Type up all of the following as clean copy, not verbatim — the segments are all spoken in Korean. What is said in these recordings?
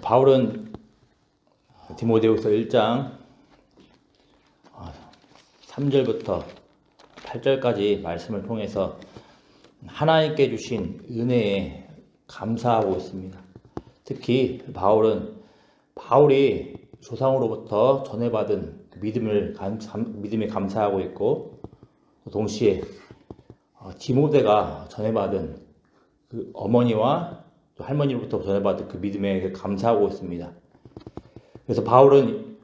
바울은 디모데후서 1장 3절부터 8절까지 말씀을 통해서 하나님께 주신 은혜에 감사하고 있습니다. 특히 바울이 조상으로부터 전해받은 믿음에 감사하고 있고, 동시에 디모데가 전해받은 그 어머니와 또 할머니로부터 전해받은 그 믿음에 감사하고 있습니다. 그래서 바울은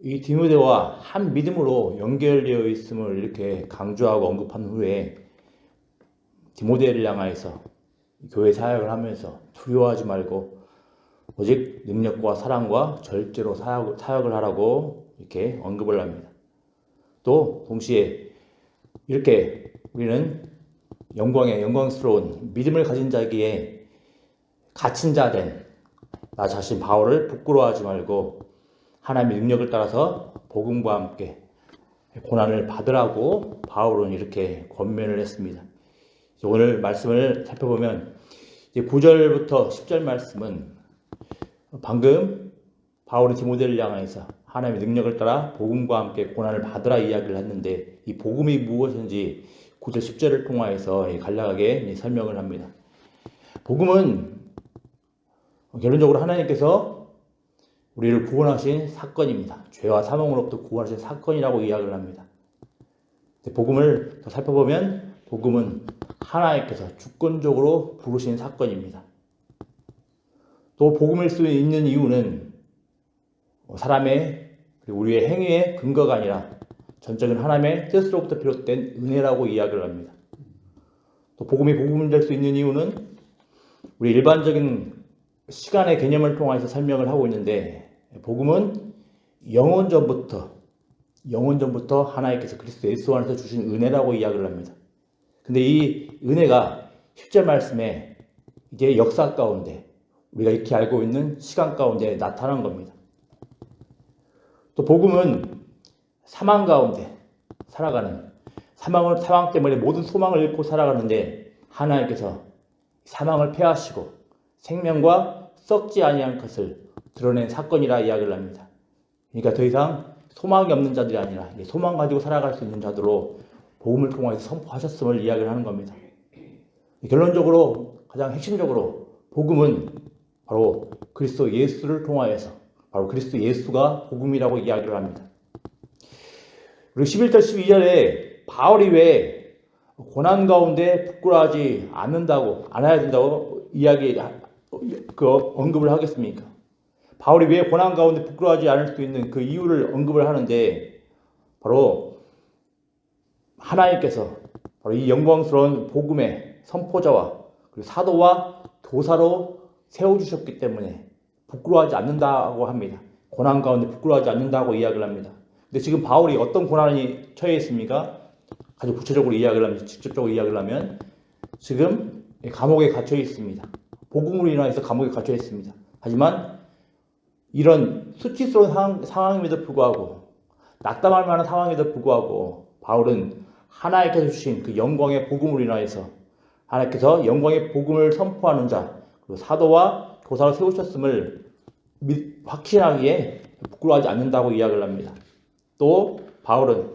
이 디모데와 한 믿음으로 연결되어 있음을 이렇게 강조하고 언급한 후에 디모데를 향하여서 교회 사역을 하면서 두려워하지 말고 오직 능력과 사랑과 절제로 사역을 하라고 이렇게 언급을 합니다. 또 동시에 이렇게 우리는 영광스러운 믿음을 가진 자기에 갇힌 자 된 나 자신 바울을 부끄러워하지 말고 하나님의 능력을 따라서 복음과 함께 고난을 받으라고 바울은 이렇게 권면을 했습니다. 오늘 말씀을 살펴보면 9절부터 10절 말씀은 방금 바울이 디모데를 향해서 하나님의 능력을 따라 복음과 함께 고난을 받으라 이야기를 했는데, 이 복음이 무엇인지 9절 10절을 통하여서 간략하게 설명을 합니다. 복음은 결론적으로 하나님께서 우리를 구원하신 사건입니다. 죄와 사망으로부터 구원하신 사건이라고 이야기를 합니다. 복음을 더 살펴보면 복음은 하나님께서 주권적으로 부르신 사건입니다. 또 복음일 수 있는 이유는 사람의 그리고 우리의 행위의 근거가 아니라 전적인 하나님의 뜻으로부터 비롯된 은혜라고 이야기를 합니다. 또 복음이 복음될 수 있는 이유는 우리 일반적인 시간의 개념을 통해서 설명을 하고 있는데, 복음은 영원 전부터 하나님께서 그리스도 예수 안에서 주신 은혜라고 이야기를 합니다. 근데 이 은혜가 10절 말씀에 이제 역사 가운데 우리가 이렇게 알고 있는 시간 가운데 나타난 겁니다. 또 복음은 사망 가운데 살아가는 사망 때문에 모든 소망을 잃고 살아가는데 하나님께서 사망을 패하시고 생명과 썩지 아니한 것을 드러낸 사건이라 이야기를 합니다. 그러니까 더 이상 소망이 없는 자들이 아니라 소망 가지고 살아갈 수 있는 자들로 복음을 통해서 선포하셨음을 이야기를 하는 겁니다. 결론적으로 가장 핵심적으로 복음은 바로 그리스도 예수를 통하여서 바로 그리스도 예수가 복음이라고 이야기를 합니다. 그리고 11절 12절에 바울이 왜 고난 가운데 부끄러워하지 않아야 된다고 언급을 하겠습니까? 바울이 왜 고난 가운데 부끄러워하지 않을 수 있는 그 이유를 언급을 하는데, 바로 하나님께서 바로 이 영광스러운 복음의 선포자와 그리고 사도와 도사로 세워주셨기 때문에 부끄러워하지 않는다고 합니다. 고난 가운데 부끄러워하지 않는다고 이야기를 합니다. 근데 지금 바울이 어떤 고난이 처해 있습니까? 아주 구체적으로 직접적으로 이야기를 하면 지금 감옥에 갇혀 있습니다. 복음으로 인해서 감옥에 갇혀 있습니다. 하지만 이런 수치스러운 상황임에도 불구하고, 낙담할 만한 상황에도 불구하고 바울은 하나님께서 주신 그 영광의 복음으로 인하여서 하나님께서 영광의 복음을 선포하는 자 그리고 사도와 도사로 세우셨음을 확신하기에 부끄러워하지 않는다고 이야기를 합니다. 또 바울은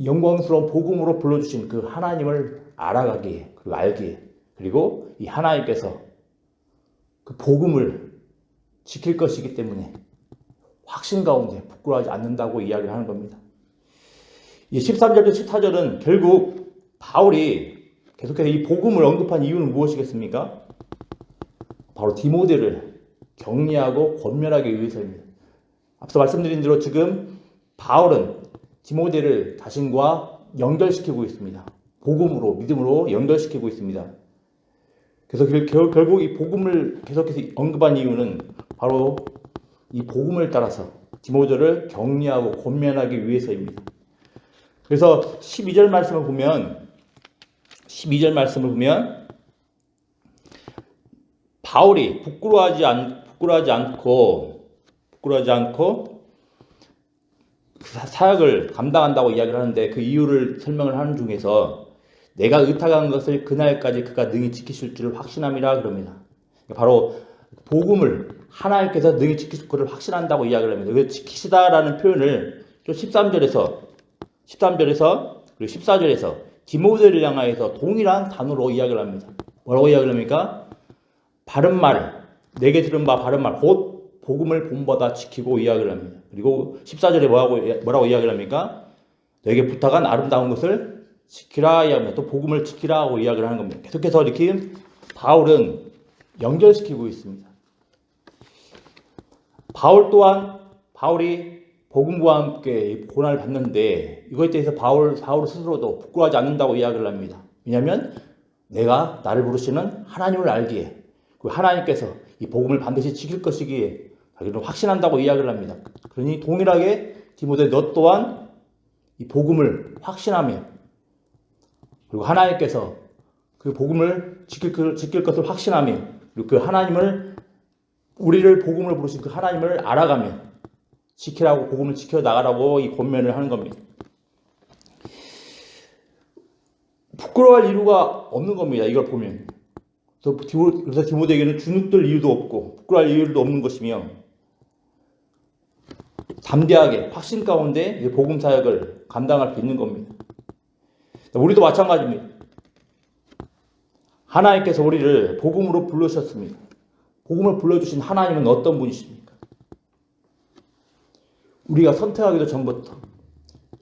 영광스러운 복음으로 불러주신 그 하나님을 알아가기에 그리고 알기에, 그리고 이 하나님께서 그 복음을 지킬 것이기 때문에 확신 가운데 부끄러워하지 않는다고 이야기를 하는 겁니다. 이 13절부터 14절은 결국 바울이 계속해서 이 복음을 언급한 이유는 무엇이겠습니까? 바로 디모데를 격려하고 권면하기 위해서입니다. 앞서 말씀드린 대로 지금 바울은 디모데를 자신과 연결시키고 있습니다. 복음으로, 믿음으로 연결시키고 있습니다. 그래서 결국 이 복음을 계속해서 언급한 이유는 바로 이 복음을 따라서 디모데를 격려하고 권면하기 위해서입니다. 그래서 12절 말씀을 보면 바울이 부끄러워하지 않고 사역을 감당한다고 이야기를 하는데, 그 이유를 설명을 하는 중에서 내가 의탁한 것을 그날까지 그가 능히 지키실 줄을 확신함이라 그럽니다. 바로 복음을 하나님께서 너희 지키실 것을 확신한다고 이야기를 합니다. 그 지키시다라는 표현을 또 13절에서 그리고 14절에서 디모데를 향하여서 동일한 단어로 이야기를 합니다. 뭐라고 이야기를 합니까? 바른 말, 내게 들은 바 바른 말, 곧 복음을 본받아 지키고 이야기를 합니다. 그리고 14절에 뭐라고 이야기를 합니까? 너에게 부탁한 아름다운 것을 지키라 이야기합니다. 또 복음을 지키라 하고 이야기를 하는 겁니다. 계속해서 이렇게 바울은 연결시키고 있습니다. 바울이 복음과 함께 고난을 받는데 이거에 대해서 바울 스스로도 부끄러워하지 않는다고 이야기를 합니다. 왜냐하면 내가 나를 부르시는 하나님을 알기에 그 하나님께서 이 복음을 반드시 지킬 것이기에 자기는 확신한다고 이야기를 합니다. 그러니 동일하게 디모데 너 또한 이 복음을 확신하며 그리고 하나님께서 그 복음을 지킬 것을 확신하며 그리고 그 하나님을 우리를 복음을 부르신 그 하나님을 알아가며 지키라고 복음을 지켜나가라고 이 권면을 하는 겁니다. 부끄러워할 이유가 없는 겁니다. 이걸 보면. 그래서 디모데에게는 주눅들 이유도 없고 부끄러워할 이유도 없는 것이며 담대하게 확신 가운데 복음 사역을 감당할 수 있는 겁니다. 우리도 마찬가지입니다. 하나님께서 우리를 복음으로 불러주셨습니다. 복음을 불러주신 하나님은 어떤 분이십니까? 우리가 선택하기도 전부터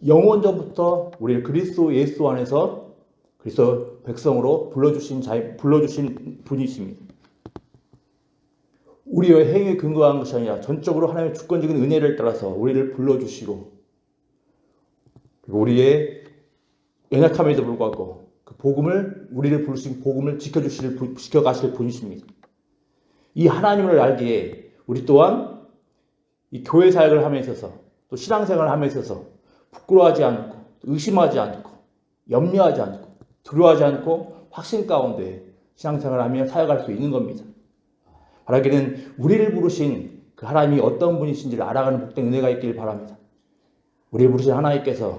영원 전부터 우리를 그리스도 예수 안에서 그리스도 백성으로 불러주신 분이십니다. 우리의 행위에 근거한 것이 아니라 전적으로 하나님의 주권적인 은혜를 따라서 우리를 불러주시고 그리고 우리의 연약함에도 불구하고 그 복음을 우리를 부르신 복음을 지켜가실 분이십니다. 이 하나님을 알기에 우리 또한 이 교회 사역을 함에 있어서 또 신앙생활을 함에 있어서 부끄러워하지 않고 의심하지 않고 염려하지 않고 두려워하지 않고 확신 가운데 신앙생활을 하며 사역할 수 있는 겁니다. 바라기는 우리를 부르신 그 하나님이 어떤 분이신지를 알아가는 복된 은혜가 있길 바랍니다. 우리를 부르신 하나님께서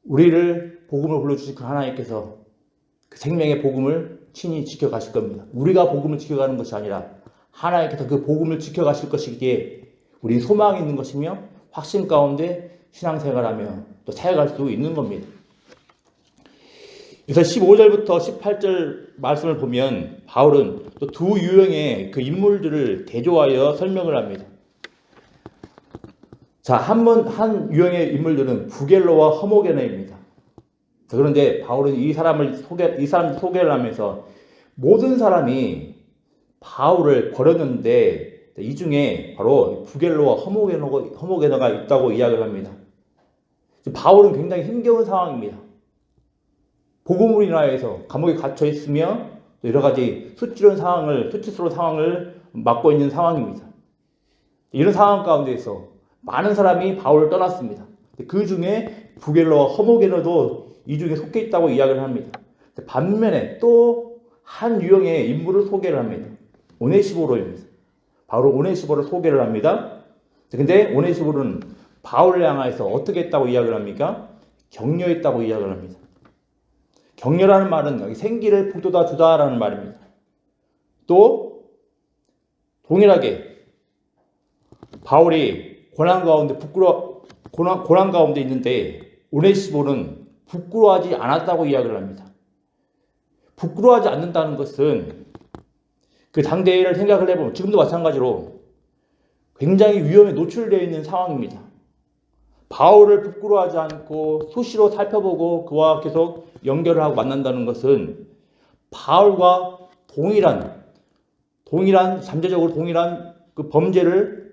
우리를 복음을 불러주신 그 하나님께서 그 생명의 복음을 친히 지켜가실 겁니다. 우리가 복음을 지켜가는 것이 아니라 하나님께서 그 복음을 지켜가실 것이기에 우리 소망이 있는 것이며 확신 가운데 신앙생활하며 또 사역할 수 있는 겁니다. 그래서 15절부터 18절 말씀을 보면 바울은 또 두 유형의 그 인물들을 대조하여 설명을 합니다. 자, 한 유형의 인물들은 부겔로와 허모게네입니다. 그런데 바울은 이 사람 소개를 하면서 모든 사람이 바울을 버렸는데 이 중에 바로 부겔로와 허모게너가 있다고 이야기를 합니다. 바울은 굉장히 힘겨운 상황입니다. 복음으로 인하여서 감옥에 갇혀 있으며 여러 가지 수치스러운 상황을 맡고 있는 상황입니다. 이런 상황 가운데에서 많은 사람이 바울을 떠났습니다. 그 중에 부겔로와 허모게너도 이 중에 속해 있다고 이야기를 합니다. 반면에 또 한 유형의 인물을 소개를 합니다. 오네시보로입니다. 바울은 오네시보를 소개를 합니다. 근데 오네시보는 바울을 향해서 어떻게 했다고 이야기를 합니까? 격려했다고 이야기를 합니다. 격려라는 말은 여기 생기를 북돋아 주다라는 말입니다. 또 동일하게 바울이 고난 가운데 있는데 오네시보는 부끄러워하지 않았다고 이야기를 합니다. 부끄러워하지 않는다는 것은 그 당대를 생각을 해보면 지금도 마찬가지로 굉장히 위험에 노출되어 있는 상황입니다. 바울을 부끄러워하지 않고 수시로 살펴보고 그와 계속 연결을 하고 만난다는 것은 바울과 잠재적으로 동일한 그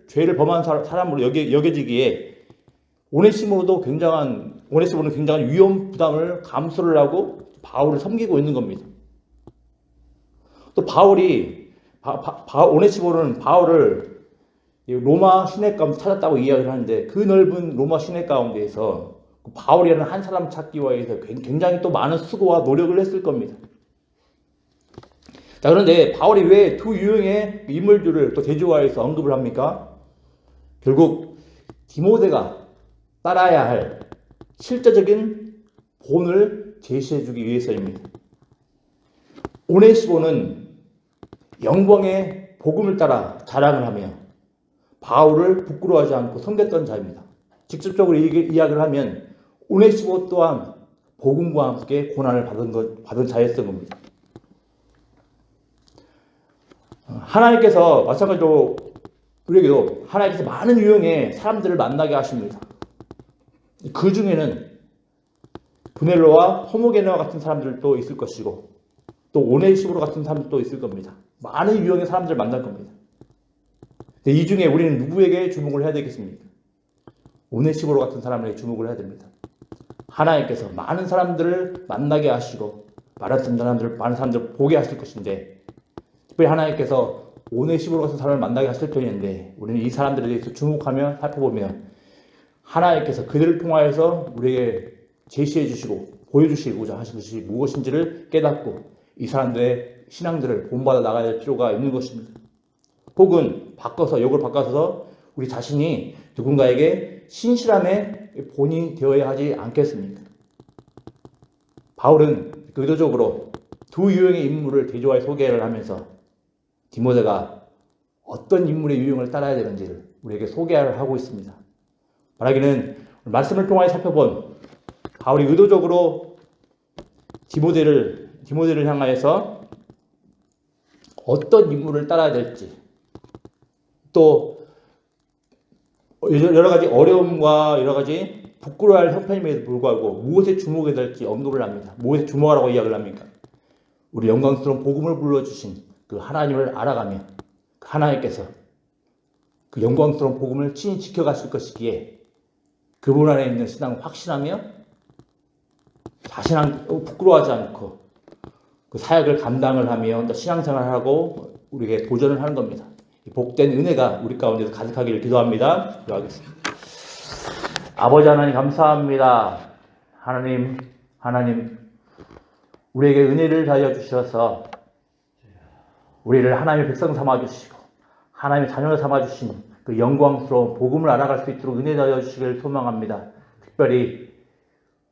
죄를 범한 사람으로 여겨지기에 오네시모는 굉장한 위험 부담을 감수를 하고 바울을 섬기고 있는 겁니다. 또 오네시모는 바울을 로마 시내 가운데 찾았다고 이야기를 하는데 그 넓은 로마 시내 가운데에서 바울이라는 한 사람 찾기 위해서 굉장히 또 많은 수고와 노력을 했을 겁니다. 자, 그런데 바울이 왜 두 유형의 인물들을 또 대조하여서 언급을 합니까? 결국 디모데가 따라야 할 실제적인 본을 제시해주기 위해서입니다. 오네시모는 영광의 복음을 따라 자랑을 하며 바울을 부끄러워하지 않고 섬겼던 자입니다. 직접적으로 이야기를 하면 오네시모 또한 복음과 함께 고난을 받은 자였던 겁니다. 하나님께서 마찬가지로 우리에게도 하나님께서 많은 유형의 사람들을 만나게 하십니다. 그 중에는 브넬로와 호모게네와 같은 사람들도 있을 것이고 또 오네시모로 같은 사람들도 있을 겁니다. 많은 유형의 사람들을 만날 겁니다. 이 중에 우리는 누구에게 주목을 해야 되겠습니까? 오네시모로 같은 사람에게 주목을 해야 됩니다. 하나님께서 많은 사람들을 만나게 하시고 많은 사람들을 보게 하실 것인데 특별히 하나님께서 오네시모로 같은 사람을 만나게 하실 편인데 우리는 이 사람들에 대해서 주목하며 살펴보면 하나님께서 그들을 통하여서 우리에게 제시해 주시고 보여주시고자 하신 것이 무엇인지를 깨닫고 이 사람들의 신앙들을 본받아 나가야 할 필요가 있는 것입니다. 혹은 욕을 바꿔서 우리 자신이 누군가에게 신실함의 본이 되어야 하지 않겠습니까? 바울은 의도적으로 두 유형의 인물을 대조하여 소개를 하면서 디모데가 어떤 인물의 유형을 따라야 되는지를 우리에게 소개를 하고 있습니다. 말하기는 말씀을 통하여 살펴본 바울이 의도적으로 디모데를 향하여서 어떤 인물을 따라야 될지 또 여러 가지 어려움과 여러 가지 부끄러워할 형편임에도 불구하고 무엇에 주목해야 될지 언급을 합니다. 무엇에 주목하라고 이야기를 합니까? 우리 영광스러운 복음을 불러주신 그 하나님을 알아가며 그 하나님께서 그 영광스러운 복음을 친히 지켜가실 것이기에 그분 안에 있는 신앙을 확신하며 자신한 부끄러워하지 않고 그 사역을 감당을 하며 신앙생활을 하고 우리에게 도전을 하는 겁니다. 복된 은혜가 우리 가운데서 가득하기를 기도합니다. 기도하겠습니다. 아버지 하나님 감사합니다. 하나님 우리에게 은혜를 다하여 주셔서 우리를 하나님의 백성 삼아 주시고 하나님의 자녀를 삼아 주신 그 영광스러운 복음을 알아갈 수 있도록 은혜 다하여 주시기를 소망합니다. 특별히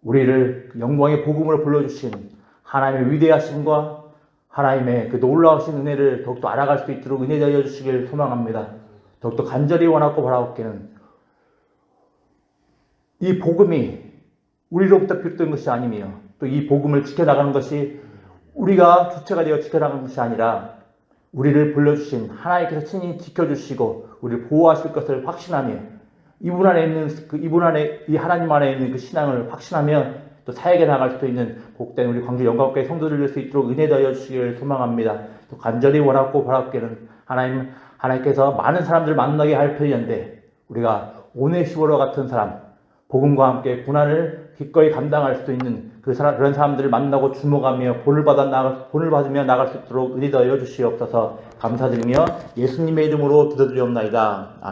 우리를 영광의 복음으로 불러주신 하나님의 위대하심과 하나님의 그 놀라우신 은혜를 더욱더 알아갈 수 있도록 은혜 다하여 주시기를 소망합니다. 더욱더 간절히 원하고 바라옵기는 이 복음이 우리로부터 비롯된 것이 아니며 또 이 복음을 지켜나가는 것이 우리가 주체가 되어 지켜나가는 것이 아니라 우리를 불러주신 하나님께서 친히 지켜주시고 우리를 보호하실 것을 확신하며 이분 안에 이 하나님 안에 있는 그 신앙을 확신하며 또 사역에 나갈 수 있는 복된 우리 광주 영광교회 성도들 될 수 있도록 은혜 다하여 주시기를 소망합니다. 또 간절히 원하고 바라옵기는 하나님께서 많은 사람들을 만나게 할 편인데 우리가 오네시모로 같은 사람 복음과 함께 고난을 기꺼이 감당할 수 있는 그런 사람들을 만나고 주목하며 본을 받으며 나갈 수 있도록 은혜 다하여 주시옵소서. 감사드리며 예수님의 이름으로 기도드리옵나이다. 아멘.